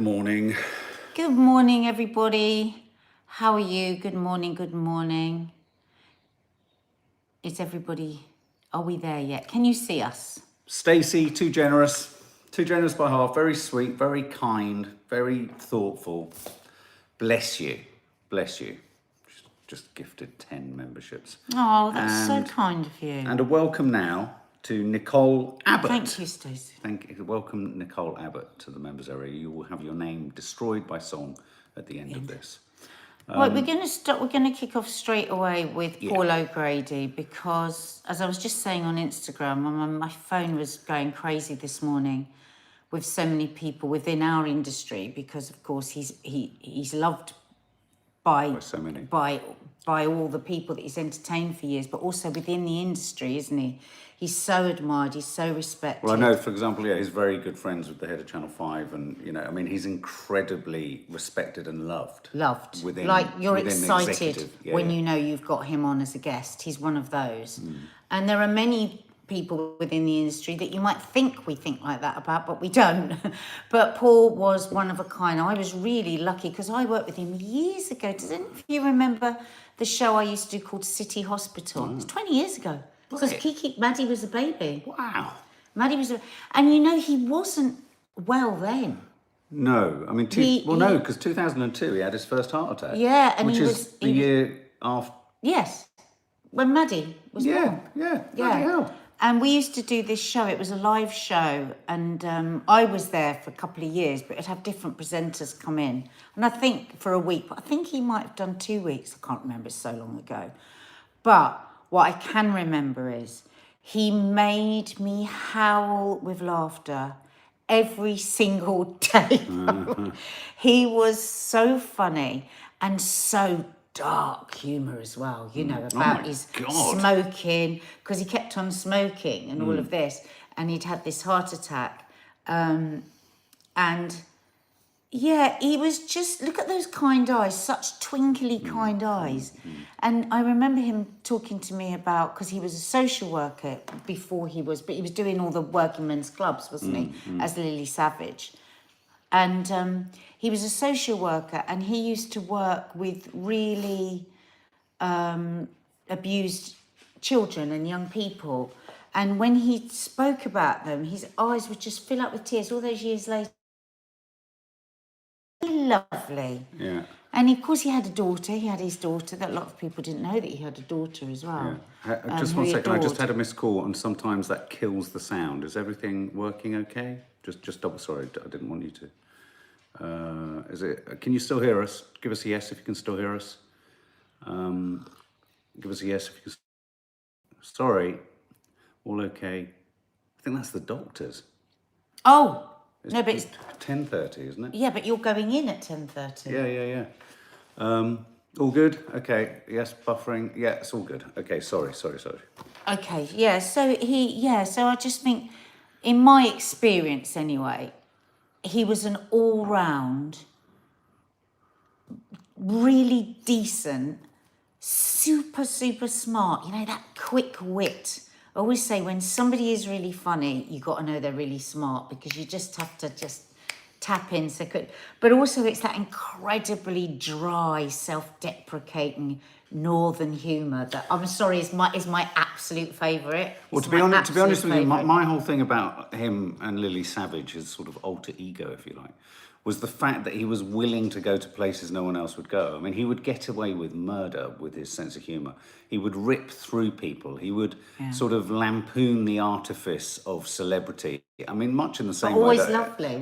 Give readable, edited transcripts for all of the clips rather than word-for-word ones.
morning. Good morning, everybody. How are you? Good morning, good morning. Is everybody, are we there yet? Can you see us? Stacey, too generous by half, very sweet, very kind, very thoughtful. Bless you, bless you. Just gifted 10 memberships. Oh, that's so kind of you. And a welcome now to Nicole Abbott. Thank you, Stacey. Thank you. Welcome, Nicole Abbott, to the members area. You will have your name destroyed by song at the end of this. Right, we're going to kick off straight away with Paul O'Grady because, as I was just saying on Instagram, my phone was going crazy this morning with so many people within our industry because, of course, he's loved by so many. By all the people that he's entertained for years, but also within the industry, isn't he? He's so admired, he's so respected. Well, I know, for example, he's very good friends with the head of Channel 5, and, he's incredibly respected and loved. Within, like, you're excited when you know you've got him on as a guest. He's one of those. And there are many people within the industry that you might think we think like that about, but we don't. But Paul was one of a kind. I was really lucky because I worked with him years ago. Does any of you remember the show I used to do called City Hospital? It was 20 years ago. Because Maddie was a baby. Wow. Maddie was and he wasn't well then. No, I mean, because 2002 he had his first heart attack. Yeah, and which is the year after. Yes, when Maddie was born. Yeah, bloody hell. And we used to do this show. It was a live show, and I was there for a couple of years, but it'd have different presenters come in. And I think for a week, but I think he might have done 2 weeks. I can't remember, it's so long ago. But what I can remember is he made me howl with laughter every single day. He was so funny and so dark humour as well, about his smoking, because he kept on smoking and all of this, and he'd had this heart attack. He was just, look at those kind eyes, such twinkly kind eyes. And I remember him talking to me about, because he was a social worker before but he was doing all the working men's clubs, wasn't he, as Lily Savage. And he was a social worker, and he used to work with really abused children and young people. And when he spoke about them, his eyes would just fill up with tears all those years later. Lovely. Yeah. And of course he had a daughter. He had his daughter. That a lot of people didn't know that he had a daughter as well. Yeah. Just 1 second. I just had a missed call, and sometimes that kills the sound. Is everything working okay? Just double. Sorry, I didn't want you to. Is it? Can you still hear us? Give us a yes if you can still hear us. Give us a yes if you can. Sorry. All okay. I think that's the doctors. Oh. No, but it's 10:30, isn't it? Yeah, but you're going in at 10:30. Yeah. All good? Okay. Yes, buffering. Yeah, it's all good. Okay, sorry. Okay, yeah. So so I just think, in my experience anyway, he was an all-round, really decent, super, super smart. That quick wit. I always say when somebody is really funny, you got to know they're really smart, because you just have to just tap in so quick. But also it's that incredibly dry, self-deprecating northern humour that, I'm sorry, is my absolute favourite. Well, to be honest with you, my whole thing about him and Lily Savage, his sort of alter ego, if you like, was the fact that he was willing to go to places no one else would go. I mean, he would get away with murder with his sense of humour. He would rip through people. He would sort of lampoon the artifice of celebrity. I mean, much in the same way. Always lovely.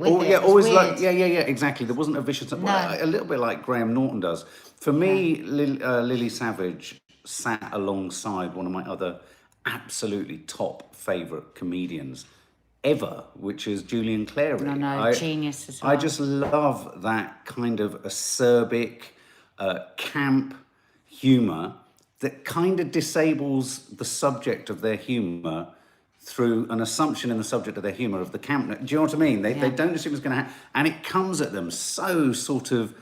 Exactly. There wasn't a vicious... a little bit like Graham Norton does. For me, Lily Savage sat alongside one of my other absolutely top favourite comedians ever, which is Julian Clary. Genius as well. I just love that kind of acerbic, camp humour that kind of disables the subject of their humour through an assumption in the subject of their humour of the camp. Do you know what I mean? They don't assume it's going to happen. And it comes at them so sort of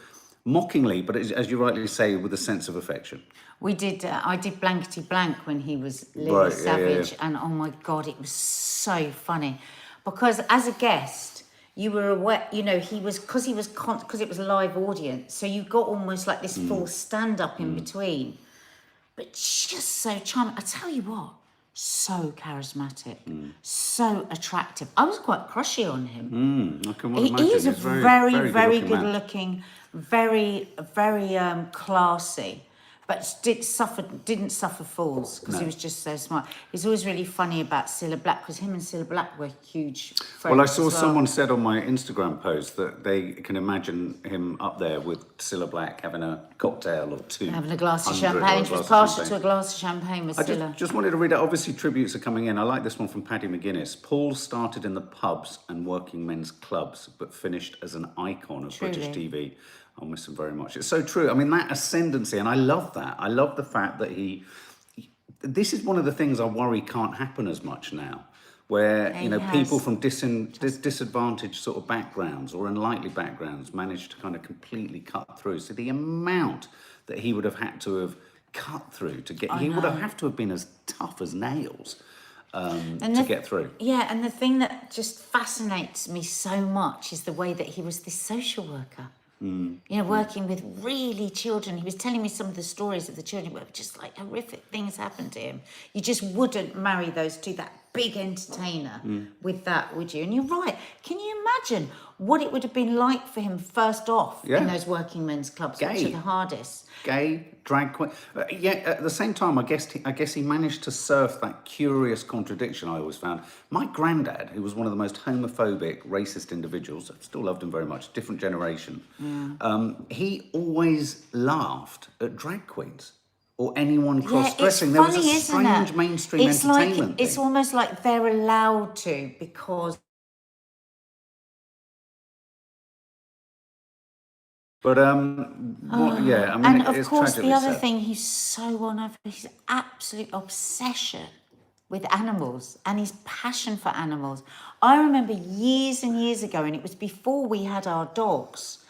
mockingly, but as you rightly say, with a sense of affection. I did Blankety Blank when he was Lily Savage, and oh my God, it was so funny. Because as a guest, you were aware, you know, he was, because it was a live audience, so you got almost like this full stand-up in between. But just so charming. I tell you what, so charismatic, so attractive. I was quite crushy on him. I can well imagine. He is a He's very, very good-looking good man. looking, very, very classy, but didn't suffer fools because he was just so smart. He's always really funny about Cilla Black, because him and Cilla Black were huge friends. Well, I saw as well. someone said on my Instagram post that they can imagine him up there with Cilla Black having a cocktail or two. Having a glass of 100 or a champagne. She was glass of partial champagne. to a glass of champagne with I Cilla. just wanted to read out. Obviously, tributes are coming in. I like this one from Paddy McGuinness. Paul started in the pubs and working men's clubs, but finished as an icon of British TV. I'll miss him very much. It's so true. I mean, that ascendancy, and I love that. I love the fact that this is one of the things I worry can't happen as much now, where, you know, people from disadvantaged sort of backgrounds or unlikely backgrounds manage to kind of completely cut through. So the amount that he would have had to have cut through to get, he would have to have been as tough as nails to get through. Yeah, and the thing that just fascinates me so much is the way that he was this social worker. You know, working with really children. He was telling me some of the stories of the children where just like horrific things happened to him. You just wouldn't marry those two, that big entertainer with that, would you? And you're right. Can you imagine what it would have been like for him first off in those working men's clubs, which are the hardest? Gay, drag queen. At the same time, I guess he managed to surf that curious contradiction I always found. My granddad, who was one of the most homophobic, racist individuals, I still loved him very much, different generation, he always laughed at drag queens or anyone cross-dressing. There was a strange mainstream entertainment thing. It's almost like they're allowed to because... But I mean, and of it's course, the other sad. thing, he's so on over his absolute obsession with animals and his passion for animals. I remember years and years ago, and it was before we had our dogs,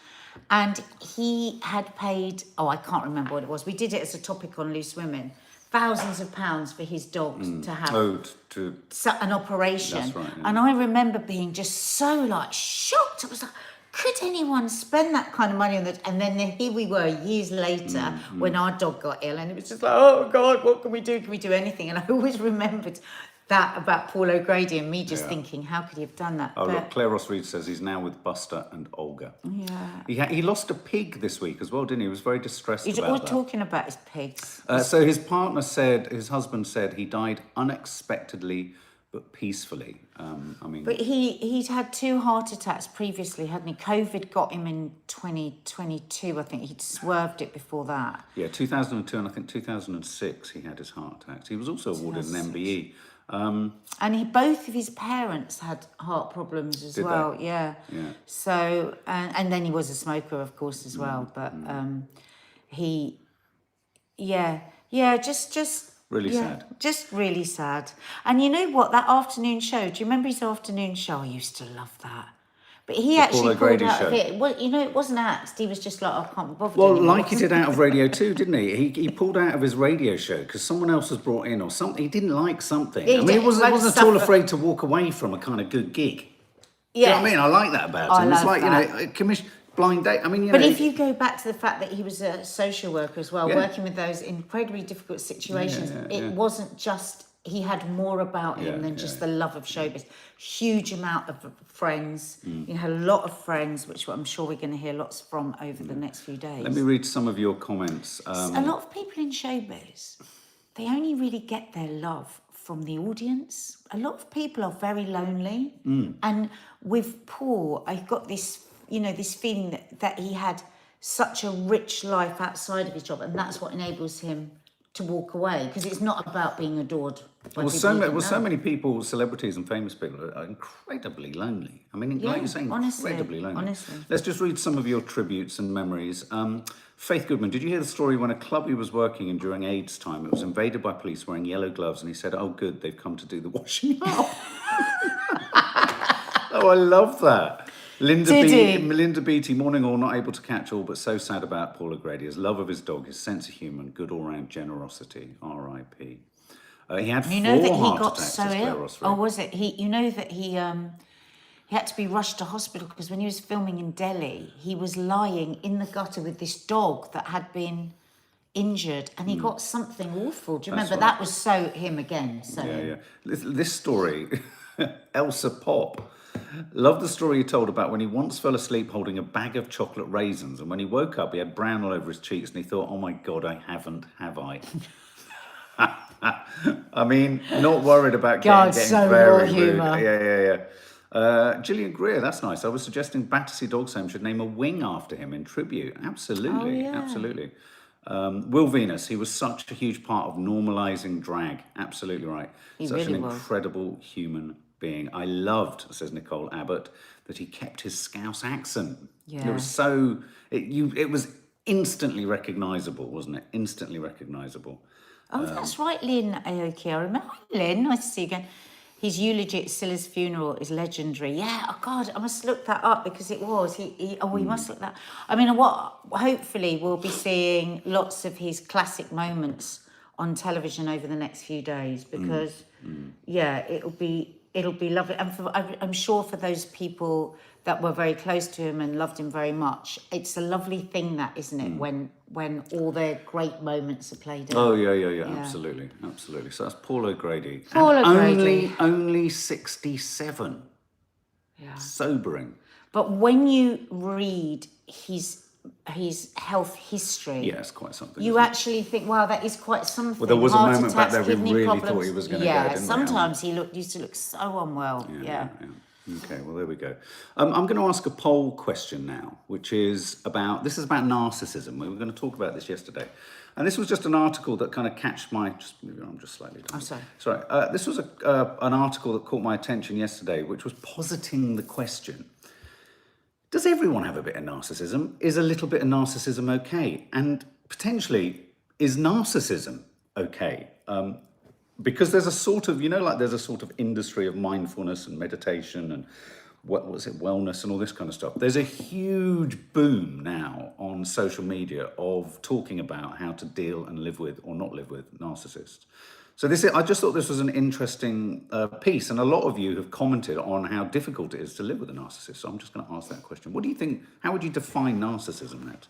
and he had paid, I can't remember what it was. We did it as a topic on Loose Women, thousands of pounds for his dogs to have an operation. That's right, And I remember being just so like shocked. I was like, could anyone spend that kind of money on that? And then here we were years later when our dog got ill, and it was just like, oh God, what can we do? Can we do anything? And I always remembered that about Paul O'Grady and me just thinking, how could he have done that? Oh, look, Claire Ross Reed says he's now with Buster and Olga. Yeah. He lost a pig this week as well, didn't he? He was very distressed He's about always that. talking about his pigs. So his husband said he died unexpectedly but peacefully. But he'd had 2 heart attacks previously, hadn't he? COVID got him in 2022, I think. He'd swerved it before that. Yeah, 2002 and I think 2006 he had his heart attacks. He was also awarded an MBE. And both of his parents had heart problems as well. They? Yeah. So and then he was a smoker, of course, as well. But just really sad. Just really sad. And you know what? That afternoon show. Do you remember his afternoon show? I used to love that. But he actually pulled out of it. Well, you know, it wasn't axed. He was just like, I can't be bothered anymore. Like he did out of Radio 2, didn't he? He pulled out of his radio show because someone else was brought in or something. He didn't like something. He wasn't at all afraid to walk away from a kind of good gig. Yeah. Do you know what I mean? I like that about him. It's like, you know, commission... blind date. I mean, you know. But if you go back to the fact that he was a social worker as well, working with those incredibly difficult situations, it wasn't just, he had more about him than just the love of showbiz. Huge amount of friends. You know, a lot of friends, which I'm sure we're going to hear lots from over the next few days. Let me read some of your comments. A lot of people in showbiz, they only really get their love from the audience. A lot of people are very lonely. And with Paul, I got this, you know, this feeling that he had such a rich life outside of his job, and that's what enables him to walk away, because it's not about being adored by so many people, celebrities and famous people, are incredibly lonely. I mean, like you're saying, incredibly lonely. Honestly. Let's just read some of your tributes and memories. Faith Goodman, did you hear the story when a club he was working in during AIDS time, it was invaded by police wearing yellow gloves, and he said, oh good, they've come to do the washing up. Oh, I love that. Linda Beattie, morning all, not able to catch all, but so sad about Paul O'Grady. His love of his dog, his sense of humour, and good all-round generosity. R.I.P. He had 4 heart attacks. So ill. Oh, was it? You know that he had to be rushed to hospital because when he was filming in Delhi, he was lying in the gutter with this dog that had been injured, and he got something awful. Do you remember? right. That was so him again. So Yeah. This story, Elsa Pop. Love the story he told about when he once fell asleep holding a bag of chocolate raisins, and when he woke up, he had brown all over his cheeks, and he thought, "Oh my God, I haven't, have I?" I mean, not worried about God, getting so very raw rude. humour. Gillian Greer, that's nice. I was suggesting Battersea Dogs Home should name a wing after him in tribute. Absolutely, yeah. absolutely. Will Venus, he was such a huge part of normalising drag. Absolutely right. He Such really an was. incredible human being. I loved, says Nicole Abbott, that he kept his Scouse accent. Yeah. It was so, it was instantly recognisable, wasn't it? Instantly recognisable. Oh, that's right, Lynn Aoki. I remember. Hi, Lynn, nice to see you again. His eulogy at Scylla's funeral is legendary. Yeah, oh God, I must look that up because it was. He must look that. I mean, hopefully we'll be seeing lots of his classic moments on television over the next few days because, yeah, it'll be lovely. And I'm sure for those people that were very close to him and loved him very much, it's a lovely thing, that, isn't it? When all their great moments are played out. Oh, yeah. Absolutely. So that's Paul O'Grady. Paul And O'Grady. Only 67. Yeah. Sobering. But when you read his health history, Yeah, it's quite something. you actually think, wow, that is quite something. Well, there was a Heart moment back attacks, there we kidney really problems. thought he was going to yeah, go, didn't we? sometimes he used to look so unwell. Yeah. Okay, well, there we go. I'm going to ask a poll question now, which is about narcissism. We were going to talk about this yesterday. And this was just an article that kind of catched my, I'm just slightly down. I'm sorry. Sorry. This was an article that caught my attention yesterday, which was positing the question, does everyone have a bit of narcissism? Is a little bit of narcissism okay? And potentially, is narcissism okay? Because there's a sort of, there's a sort of industry of mindfulness and meditation and wellness and all this kind of stuff. There's a huge boom now on social media of talking about how to deal and live with or not live with narcissists. So I just thought this was an interesting piece, and a lot of you have commented on how difficult it is to live with a narcissist. So I'm just going to ask that question. What do you think? How would you define narcissism, Nat?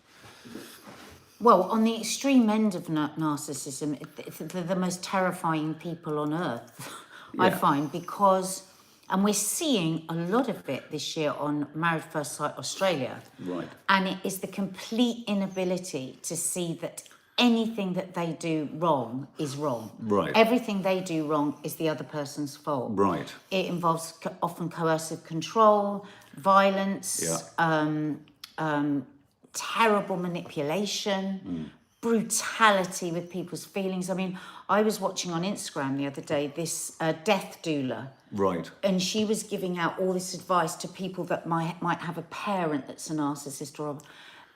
Well, on the extreme end of narcissism, they're the most terrifying people on earth, I find, because, and we're seeing a lot of it this year on Married First Sight Australia. Right. And it is the complete inability to see that anything that they do wrong is wrong. Right. Everything they do wrong is the other person's fault. Right. It involves often coercive control, violence, terrible manipulation, brutality with people's feelings. I mean, I was watching on Instagram the other day this death doula. Right. And she was giving out all this advice to people that might have a parent that's a narcissist or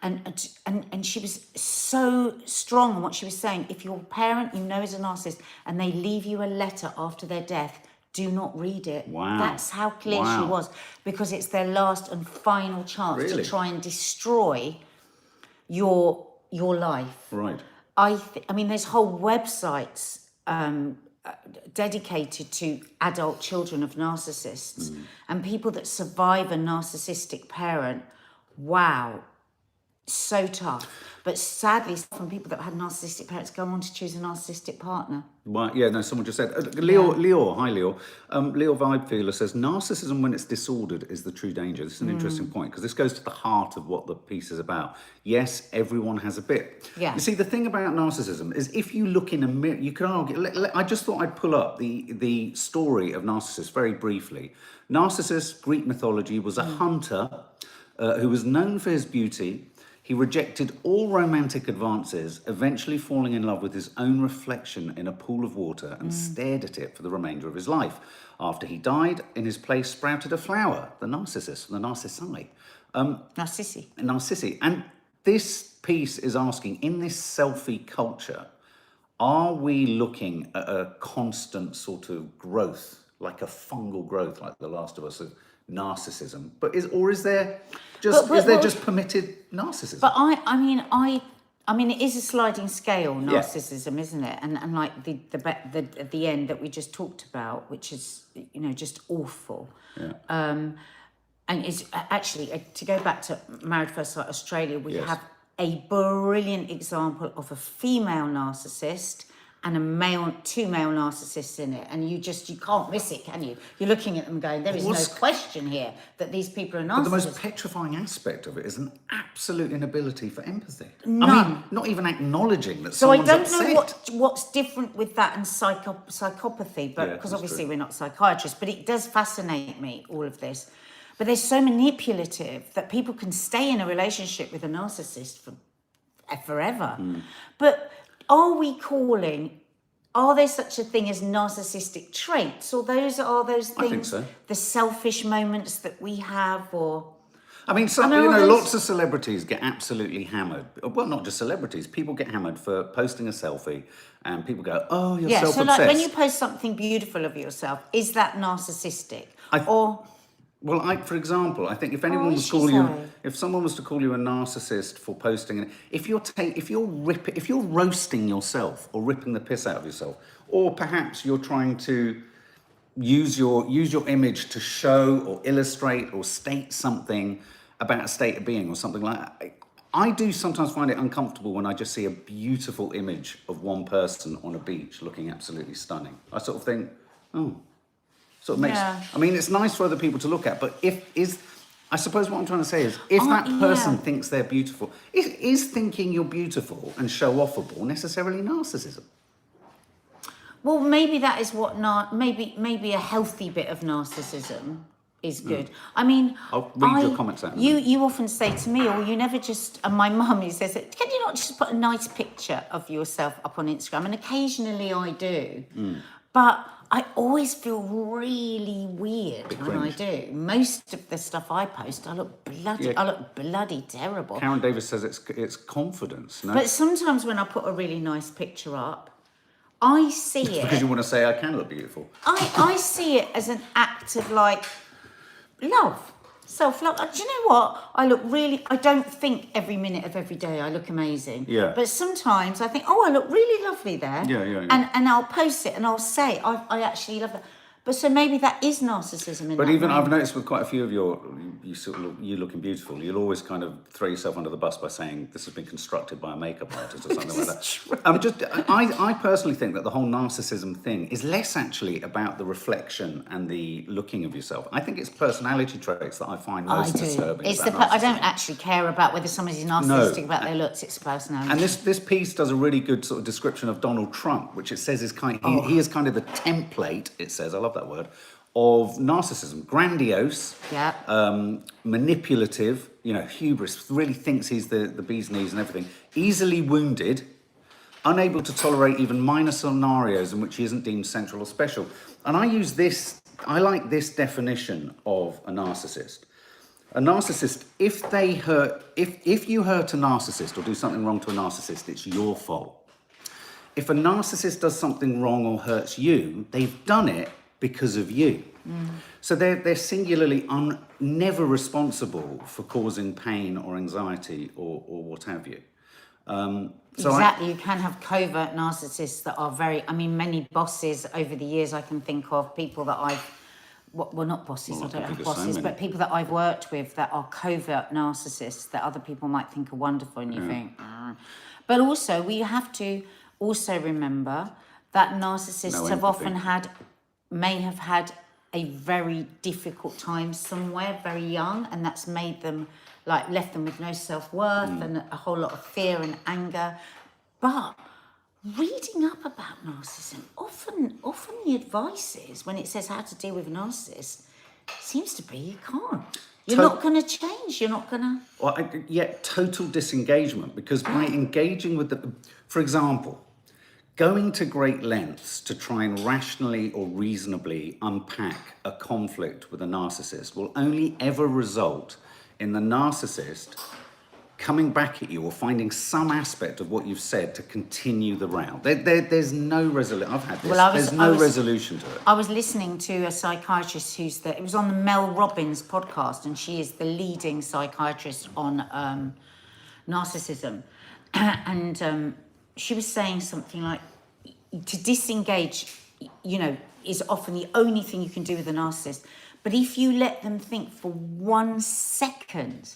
and she was so strong on what she was saying. If your parent you know is a narcissist and they leave you a letter after their death, do not read it. Wow. That's how clear she was, because it's their last and final chance to try and destroy your life. Right. I mean, there's whole websites dedicated to adult children of narcissists and people that survive a narcissistic parent. Wow, so tough. But sadly, from people that had narcissistic parents go on to choose a narcissistic partner. Well, yeah, no, someone just said, Leo, hi Leo. Leo Vibe Feeler says, narcissism when it's disordered is the true danger. This is an interesting point, because this goes to the heart of what the piece is about. Yes, everyone has a bit. Yeah. You see, the thing about narcissism is if you look in a mirror, you can argue, I just thought I'd pull up the story of Narcissus very briefly. Narcissus, Greek mythology, was a hunter who was known for his beauty. He rejected all romantic advances, eventually falling in love with his own reflection in a pool of water and stared at it for the remainder of his life. After he died, in his place sprouted a flower, the narcissus, the narcissi. Narcissi. And this piece is asking, in this selfie culture, are we looking at a constant sort of growth, like a fungal growth, like The Last of Us, of narcissism? Is there just permitted narcissism? But I mean, it is a sliding scale, narcissism, isn't it? And like the at the end that we just talked about, which is just awful. Yeah. and it's actually, to go back to Married First Sight Australia, we Yes. have a brilliant example of a female narcissist and two male narcissists in it, and you can't miss it, can you? You're looking at them going, there is no question here that these people are narcissists. But the most petrifying aspect of it is an absolute inability for empathy. None. I mean, not even acknowledging that So I someone's don't know upset. what's different with that and psychopathy, but Yeah, because that's obviously true. we're not psychiatrists, but it does fascinate me, all of this. But they're so manipulative that people can stay in a relationship with a narcissist for forever. But are there such a thing as narcissistic traits, or those things, I think so. the selfish moments that we have, or... I mean, lots of celebrities get absolutely hammered. Well, not just celebrities. People get hammered for posting a selfie, and people go, "Oh, you're Yeah, so self-obsessed." like when you post something beautiful of yourself, is that narcissistic? Well, for example, I think if anyone was if someone was to call you a narcissist for posting, if you're roasting yourself or ripping the piss out of yourself, or perhaps you're trying to use your image to show or illustrate or state something about a state of being or something like that, I do sometimes find it uncomfortable when I just see a beautiful image of one person on a beach looking absolutely stunning. I sort of think, oh. Sort of makes. Yeah. I mean, it's nice for other people to look at, but I suppose what I'm trying to say is, if that person thinks they're beautiful, is thinking you're beautiful and show-offable necessarily narcissism? Well, maybe that is what maybe a healthy bit of narcissism is good. I mean, I'll read your comments out. You often say to me, or you never just. And my mum, who says, "Can you not just put a nice picture of yourself up on Instagram?" And occasionally I do, but I always feel really weird when I do. Most of the stuff I post, I look bloody terrible. Karen Davis says it's confidence, no? But sometimes when I put a really nice picture up, I see it. Because you want to say I can look beautiful. I see it as an act of like love, self-love. Do you know what? I don't think every minute of every day I look amazing. Yeah. But sometimes I think, oh, I look really lovely there. Yeah. And I'll post it and I'll say, I actually love that. But so maybe that is narcissism. But even I've noticed with quite a few of you looking beautiful, you'll always kind of throw yourself under the bus by saying this has been constructed by a makeup artist or something like that. I personally think that the whole narcissism thing is less actually about the reflection and the looking of yourself. I think it's personality traits that I find most disturbing. I don't actually care about whether somebody's narcissistic about their looks. It's personality. And this piece does a really good sort of description of Donald Trump, which it says is he is kind of the template. It says, I love that word, of narcissism. Grandiose, manipulative, hubris, really thinks he's the bee's knees and everything. Easily wounded, unable to tolerate even minor scenarios in which he isn't deemed central or special. And I like this definition of a narcissist. A narcissist, if you hurt a narcissist or do something wrong to a narcissist, it's your fault. If a narcissist does something wrong or hurts you, they've done it because of you. So they're singularly never responsible for causing pain or anxiety or what have you. Exactly, you can have covert narcissists that are many bosses over the years I can think of, people that not bosses, I don't have bosses, but people that I've worked with that are covert narcissists that other people might think are wonderful, and you think, But also, we have to also remember that narcissists may have had a very difficult time somewhere very young, and that's made them left them with no self-worth and a whole lot of fear and anger. But reading up about narcissism, often the advice is, when it says how to deal with a narcissist, seems to be you can't. You're not going to change. You're not going to... Well, total disengagement, because by engaging with for example, going to great lengths to try and rationally or reasonably unpack a conflict with a narcissist will only ever result in the narcissist coming back at you or finding some aspect of what you've said to continue the row. There's no resolution. I've had this. There's no resolution to it. I was listening to a psychiatrist it was on the Mel Robbins podcast, and she is the leading psychiatrist on narcissism. And she was saying something like, to disengage, is often the only thing you can do with a narcissist. But if you let them think for 1 second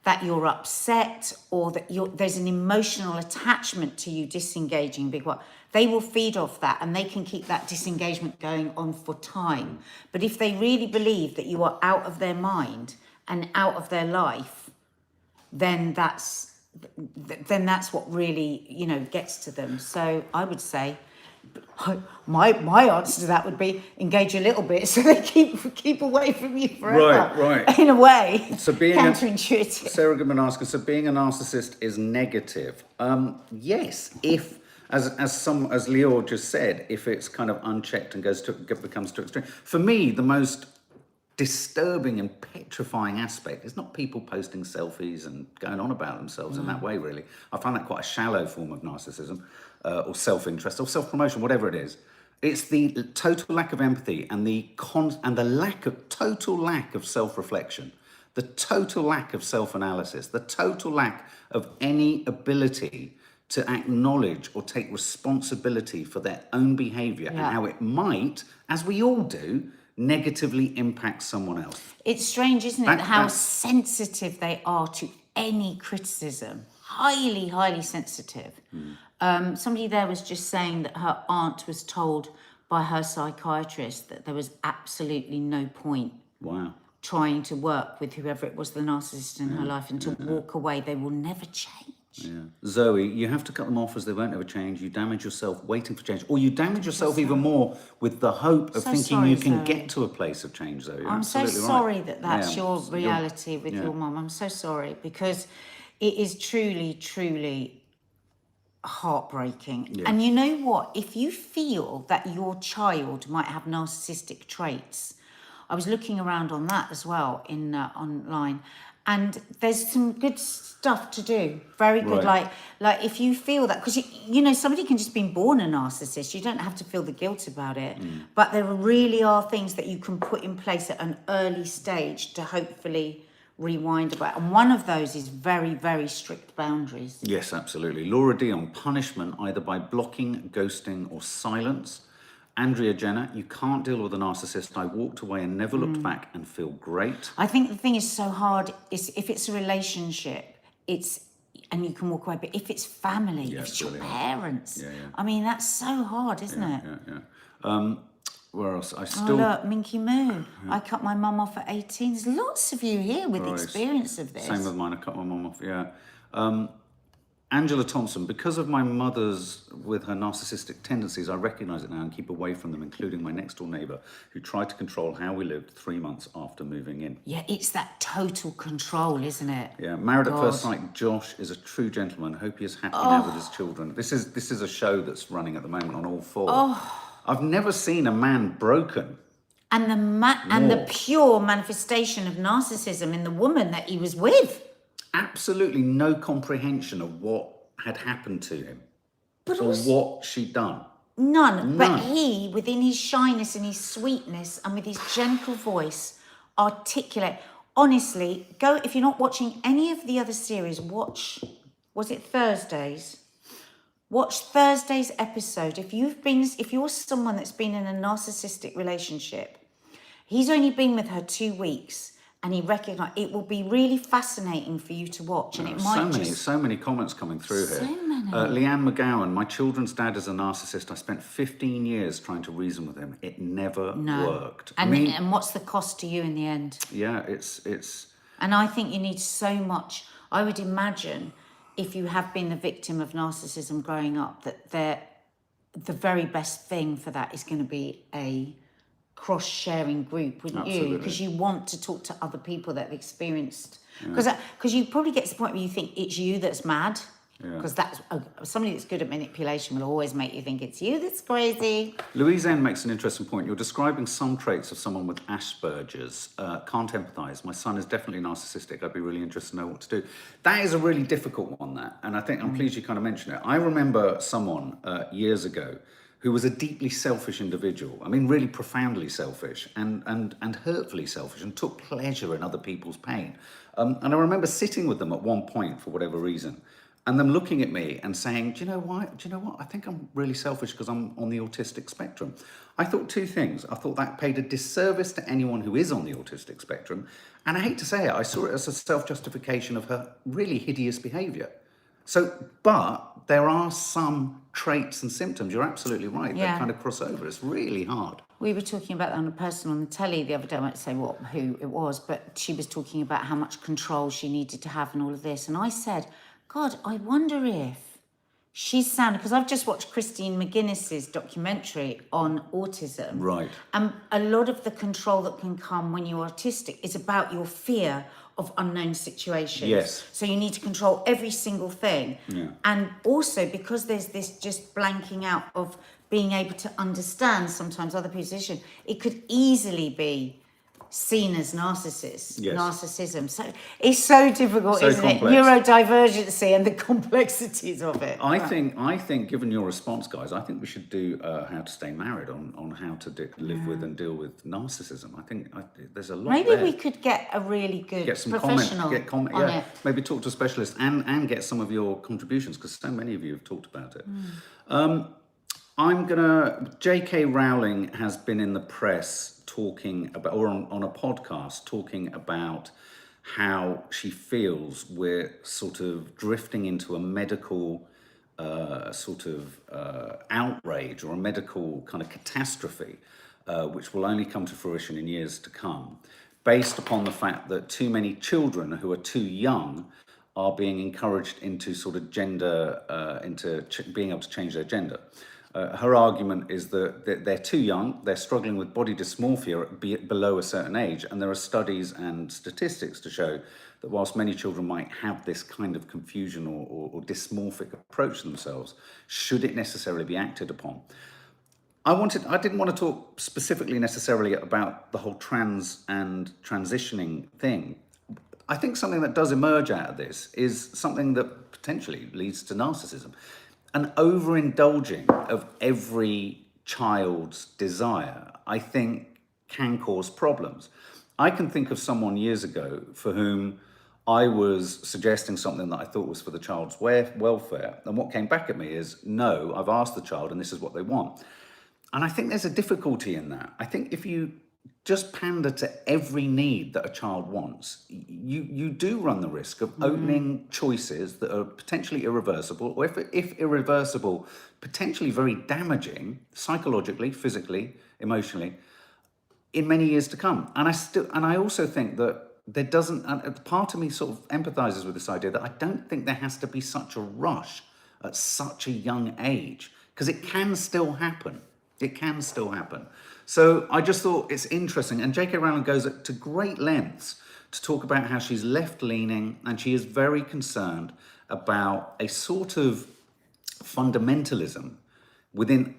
that you're upset or that there's an emotional attachment to you disengaging, they will feed off that and they can keep that disengagement going on for time. But if they really believe that you are out of their mind and out of their life, then that's what really, gets to them. So I would say my answer to that would be engage a little bit so they keep away from you forever. Right. In a way, So being counterintuitive. Sarah Goodman asking, so being a narcissist is negative. Yes, if as Lior just said, if it's kind of unchecked and becomes too extreme. For me, the most disturbing and petrifying aspect is not people posting selfies and going on about themselves in that way, really. I find that quite a shallow form of narcissism, or self-interest, or self-promotion, whatever it is. It's the total lack of empathy and the total lack of self-reflection, the total lack of self-analysis, the total lack of any ability to acknowledge or take responsibility for their own behaviour and how it might, as we all do, negatively impact someone else. It's strange, isn't it, how sensitive they are to any criticism. Highly, highly sensitive. Somebody there was just saying that her aunt was told by her psychiatrist that there was absolutely no point trying to work with whoever it was, the narcissist in her life, and to walk away. They will never change. Yeah. Zoe, you have to cut them off as they won't ever change. You damage yourself waiting for change. Or you damage yourself even more with the hope of thinking you can get to a place of change, Zoe. I'm so sorry that that's your reality with your mum. I'm so sorry, because it is truly, truly heartbreaking. And you know what? If you feel that your child might have narcissistic traits, I was looking around on that as well in online. And there's some good stuff to do. Very good. Like if you feel that, because somebody can just be born a narcissist. You don't have to feel the guilt about it. But there really are things that you can put in place at an early stage to hopefully rewind about. And one of those is very, very strict boundaries. Yes, absolutely. Laura Dion, punishment either by blocking, ghosting, or silence. Andrea Jenner, you can't deal with a narcissist. I walked away and never looked back and feel great. I think the thing is so hard is if it's a relationship, and you can walk away, but if it's family, if it's your parents, I mean, that's so hard, isn't it? Where else? Oh, look, Minky Moo. I cut my mum off at 18. There's lots of you here with experience of this. Same with mine. I cut my mum off, Angela Thompson, because of my mother's, with her narcissistic tendencies, I recognise it now and keep away from them, including my next door neighbour, who tried to control how we lived 3 months after moving in. Yeah, it's that total control, isn't it? Yeah, Married at First Sight, Josh is a true gentleman. Hope he is happy now with his children. This is a show that's running at the moment on All 4. I've never seen a man broken. And the pure manifestation of narcissism in the woman that he was with. Absolutely no comprehension of what had happened to him or what she'd done. None. But he, within his shyness and his sweetness and with his gentle voice, articulate. Honestly, go, if you're not watching any of the other series, watch, was it Thursdays? Watch Thursday's episode. If you're someone that's been in a narcissistic relationship, he's only been with her 2 weeks. And he recognised it will be really fascinating for you to watch, and it might so many comments coming through here. So many. Leanne McGowan, my children's dad is a narcissist. I spent 15 years trying to reason with him. It never worked. And what's the cost to you in the end? Yeah, it's. And I think you need so much. I would imagine if you have been the victim of narcissism growing up, that the very best thing for that is going to be a cross-sharing group, wouldn't you? Because you want to talk to other people that have experienced. Because you probably get to the point where you think it's you that's mad. Because that's somebody that's good at manipulation will always make you think it's you that's crazy. Louise N makes an interesting point. You're describing some traits of someone with Asperger's. Can't empathise. My son is definitely narcissistic. I'd be really interested to know what to do. That is a really difficult one, that. And I think I'm pleased you kind of mentioned it. I remember someone years ago who was a deeply selfish individual. I mean, really profoundly selfish and hurtfully selfish, and took pleasure in other people's pain. And I remember sitting with them at one point for whatever reason. and them looking at me and saying, do you know why? Do you know what? I think I'm really selfish because I'm on the autistic spectrum. I thought two things. I thought that paid a disservice to anyone who is on the autistic spectrum. And I hate to say it, I saw it as a self-justification of her really hideous behavior. So, but there are some traits and symptoms, you're absolutely right, Yeah. that kind of cross over. It's really hard. We were talking about that on a person on the telly the other day. I won't say who it was, but she was talking about how much control she needed to have and all of this. And I said, God, I wonder if she's sounding, because I've just watched Christine McGuinness's documentary on autism. Right. And a lot of the control that can come when you're autistic is about your fear of unknown situations. Yes. So you need to control every single thing. Yeah. And also because there's this just blanking out of being able to understand sometimes other people's position, it could easily be seen as narcissism. So it's so difficult, isn't complex. it? Neurodivergency and the complexities of it. I think, given your response, guys, I think we should do How to Stay Married on how to live with and deal with narcissism. I think there's a lot Maybe there. we could get a really good Get some professional comment, on yeah. it. Maybe talk to a specialist and get some of your contributions, because so many of you have talked about it. J.K. Rowling has been in the press talking about, or on a podcast, talking about how she feels we're sort of drifting into a medical outrage or a medical kind of catastrophe, which will only come to fruition in years to come, based upon the fact that too many children who are too young are being encouraged into sort of gender, being able to change their gender. Her argument is that they're too young, they're struggling with body dysmorphia below a certain age, and there are studies and statistics to show that whilst many children might have this kind of confusion or dysmorphic approach to themselves, should it necessarily be acted upon? I didn't want to talk specifically necessarily about the whole trans and transitioning thing. I think something that does emerge out of this is something that potentially leads to narcissism. An overindulging of every child's desire, I think, can cause problems. I can think of someone years ago for whom I was suggesting something that I thought was for the child's welfare, and what came back at me is, no, I've asked the child and this is what they want. And I think there's a difficulty in that. I think if you just pander to every need that a child wants, you do run the risk of opening choices that are potentially irreversible, or if irreversible, potentially very damaging psychologically, physically, emotionally, in many years to come. And I also think that there doesn't, and part of me sort of empathizes with this idea that I don't think there has to be such a rush at such a young age, because it can still happen. It can still happen. So I just thought it's interesting. And J.K. Rowling goes to great lengths to talk about how she's left-leaning and she is very concerned about a sort of fundamentalism within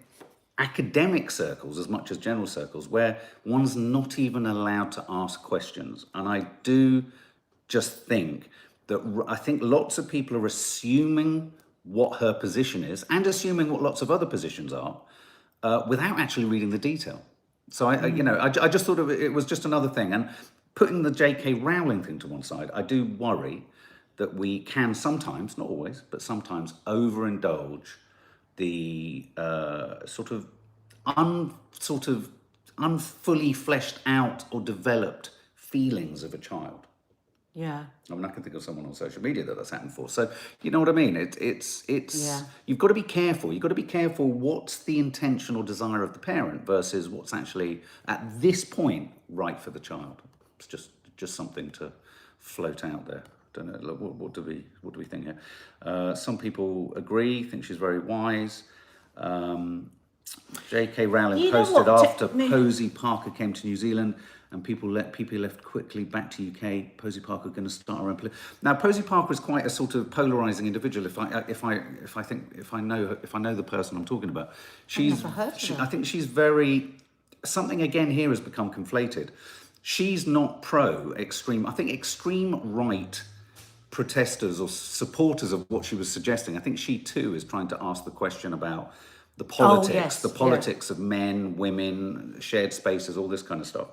academic circles as much as general circles, where one's not even allowed to ask questions. And I do just think that I think lots of people are assuming what her position is and assuming what lots of other positions are, without actually reading the detail. So I just thought it was just another thing. And putting the J.K. Rowling thing to one side, I do worry that we can sometimes, not always, but sometimes overindulge the unfully fleshed out or developed feelings of a child. Yeah. I mean, I can think of someone on social media that's happened for. So, you know what I mean? It's Yeah. You've got to be careful. You've got to be careful what's the intention or desire of the parent versus what's actually, at this point, right for the child. It's just something to float out there. Don't know, what do we think here? Some people agree, think she's very wise. J.K. Rowling posted after Posey Parker came to New Zealand, and people left quickly back to UK. Posey Parker going to start her own. Now, Posey Parker is quite a sort of polarizing individual. If I know the person I'm talking about, I think she's very. Something again here has become conflated. She's not pro-extreme. I think extreme right protesters or supporters of what she was suggesting, I think she too is trying to ask the question about the politics of men, women, shared spaces, all this kind of stuff.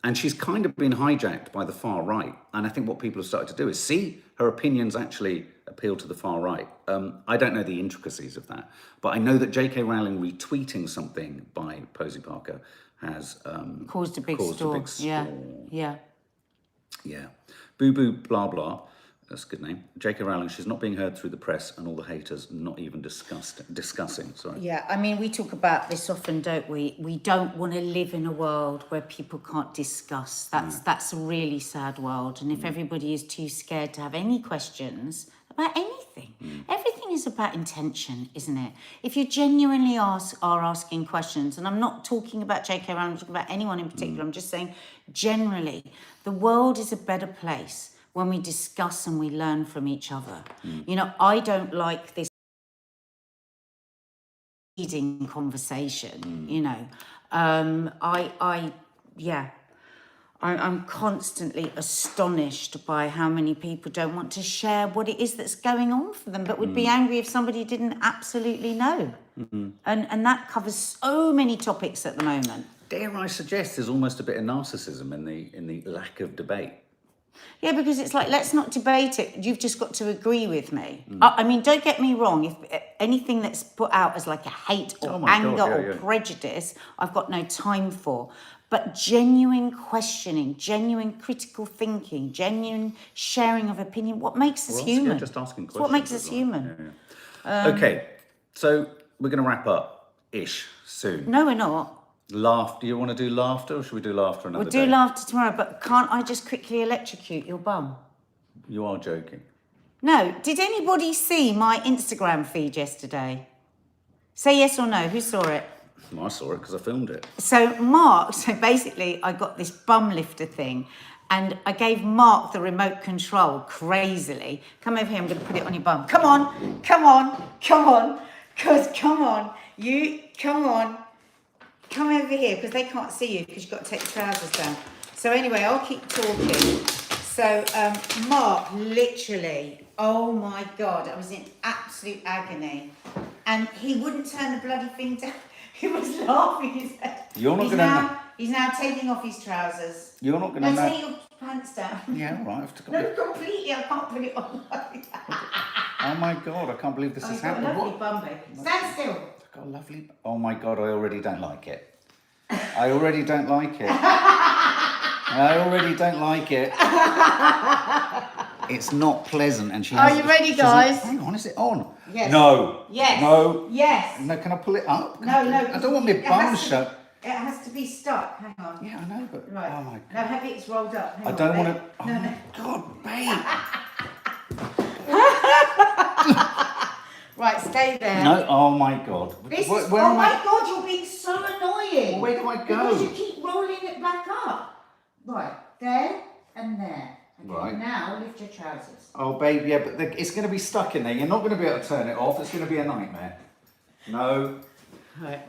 And she's kind of been hijacked by the far right. And I think what people have started to do is see her opinions actually appeal to the far right. I don't know the intricacies of that, but I know that J.K. Rowling retweeting something by Posey Parker has Caused a big storm. Yeah, yeah. Yeah. Boo Boo Blah Blah. That's a good name. J.K. Rowling, she's not being heard through the press and all the haters not even discussing. Sorry. Yeah, I mean, we talk about this often, don't we? We don't want to live in a world where people can't discuss. That's a really sad world. And if everybody is too scared to have any questions about anything, everything is about intention, isn't it? If you genuinely are asking questions, and I'm not talking about J.K. Rowling, I'm talking about anyone in particular, I'm just saying generally, the world is a better place when we discuss and we learn from each other. You know, I don't like this leading conversation, you know. I'm constantly astonished by how many people don't want to share what it is that's going on for them, but would be angry if somebody didn't absolutely know. And that covers so many topics at the moment. Dare I suggest there's almost a bit of narcissism in the lack of debate. Yeah, because it's like, let's not debate it. You've just got to agree with me. I mean, don't get me wrong. If anything that's put out as like a hate or anger or prejudice, I've got no time for. But genuine questioning, genuine critical thinking, genuine sharing of opinion, what makes us human? Yeah, just asking questions. What makes us human? Yeah. Okay, so we're going to wrap up-ish soon. No, we're not. Laughter. Do you want to do laughter, or should we do laughter another day? We'll do laughter tomorrow, but can't I just quickly electrocute your bum? You are joking. No. Did anybody see my Instagram feed yesterday? Say yes or no. Who saw it? Well, I saw it because I filmed it. So basically I got this bum lifter thing and I gave Mark the remote control crazily. Come over here, I'm going to put it on your bum. Come on, come on, come on. Because come on, come on. Come over here, because they can't see you, because you've got to take your trousers down. So anyway, I'll keep talking. So Mark, literally, oh my God, I was in absolute agony. And he wouldn't turn the bloody thing down. He was laughing his head. You're not going to... He's now taking off his trousers. You're not going to... No, take your pants down. Yeah, all right. I have to No, completely, I can't put it on. Oh my God, I can't believe this has happened. Got a lovely bum, baby. Stand still. Got a lovely... Oh my God, I already don't like it. I already don't like it. I already don't like it. It's not pleasant, and she. Are you ready, guys? Hang on, is it on? Yes. No. Yes. No. Yes. No, can I pull it up? No. I don't want my bum shut. It has to be stuck. Hang on. Yeah, I know, but right. Oh my God. No, have it rolled up. I don't want to. Oh no, my God, babe. Right, stay there. No. Oh my God. Oh my God, you're being so annoying. Well, where do I go? Because you keep rolling it back up. Right, there and there. Okay, right. Now lift your trousers. Oh, babe, yeah, but it's going to be stuck in there. You're not going to be able to turn it off. It's going to be a nightmare. No. Right.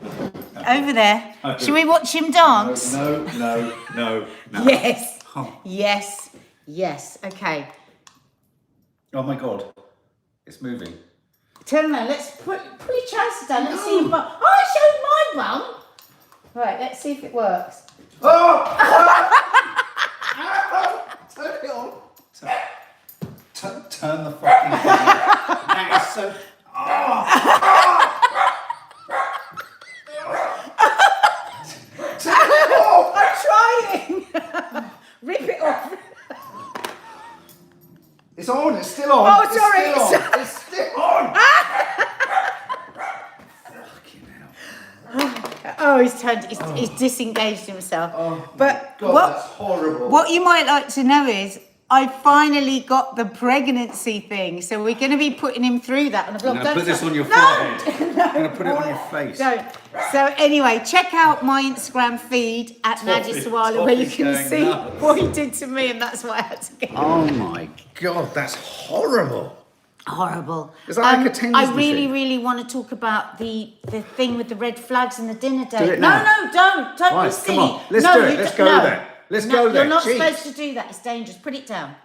Over there. No. Shall we watch him dance? No. Yes. Oh. Yes. Okay. Oh my God. It's moving. Turn around. Let's put your trousers down. Let's see your bum. Oh, I showed my bum. Right, let's see if it works. Oh! Turn it on. Turn the fucking thing on. That is so... Turn it off! I'm trying. Rip it off. It's on. It's still on. Oh, sorry. It's still on. Fucking hell. Oh, he's disengaged himself. Oh, but God, that's horrible. What you might like to know is I finally got the pregnancy thing, so we're going to be putting him through that on the blog. I'm going to put this on your forehead. I'm going to put it on your face. Don't. So anyway, check out my Instagram feed at Nadia Sawalha, where you can see what he did to me, and that's why I had to get. Oh my God, that's horrible. Horrible. Is that like a tennis I really, machine? really want to talk about the thing with the red flags and the dinner date. Do it now. No, don't Right, be silly. come on, let's do it. Let's go there. Let's go there. You're not Jeez. supposed to do that. It's dangerous. Put it down.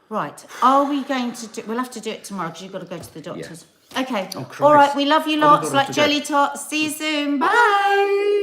Right. Are we going to do... We'll have to do it tomorrow because you've got to go to the doctor's. Yeah. Okay. Oh, Christ. All right. We love you lots, God, like jelly tots. See you soon. Bye.